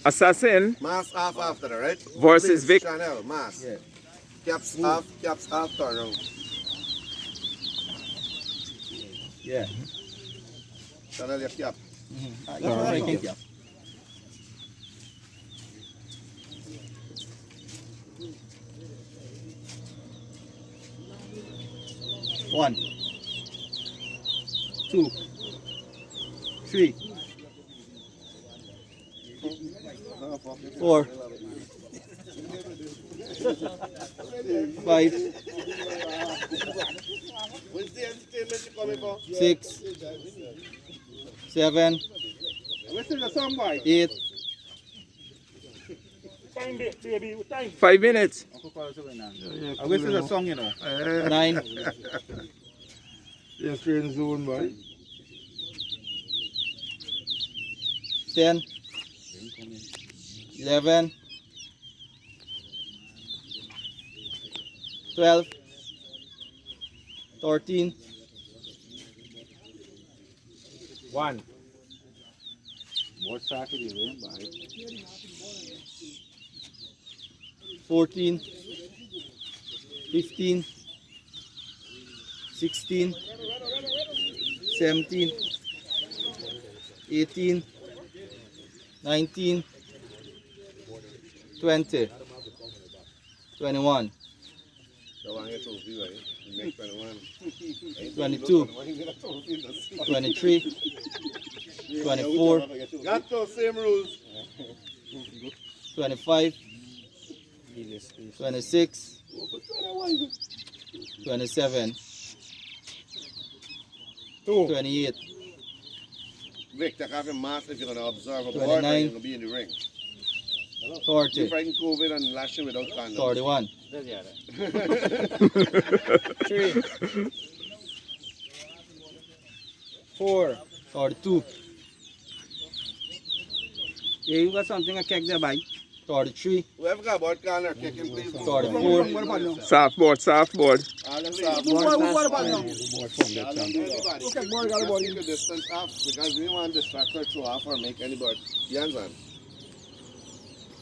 Assassin Mass half after that, right? versus Please, Vic. Chanel, mass. Yeah. Caps half, turn round. Yeah. Chanel, your cap. Thank you. One, two, three, four, five, Where's the entertainment you coming for? 6, 7, Where's the song boy? 8, Time, baby, time. 5 minutes. I wish there's a song, 9, Yes, friend zone boy. 10, 11, 12, 13, 1. 14, 15, 16, 17, 18, 19, 20, 21, The one you told you, right? You make 21. 22, 23, 24, Got those same rules. 25, 26, 27, 28, Vic, take off your mask if you're going to observe a 29. board and you're going to be in the ring. 30, You fighting COVID and lashing without condoms. 31, 3. 4. 32, Yeah, you got something to kick there, bye. 33, Whoever got board corner, kick him, please. 34, Softboard. All them soft board. Anybody. Keep the distance off because we want to distract her through off or make anybody. You understand?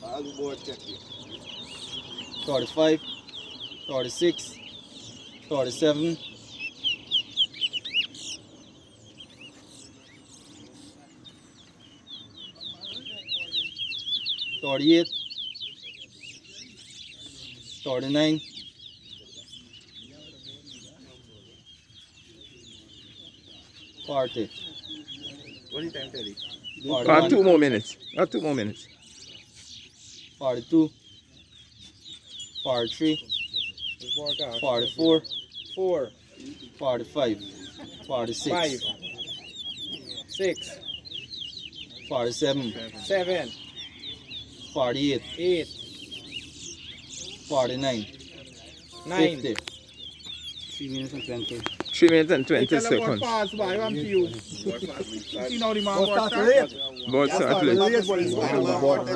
All the board kick you. 35, 36, 37, 38, 39, 40, What is time, Teddy? 41, 2 more minutes. 2 more minutes. 42, 43, 44, 4. 45, 46, 5. 6. 47, 7. 48, 8. 49, 9. 50, 3 minutes and 20. 3 minutes and 20 seconds. Pass by, I'm few. See now the man Board start late. Board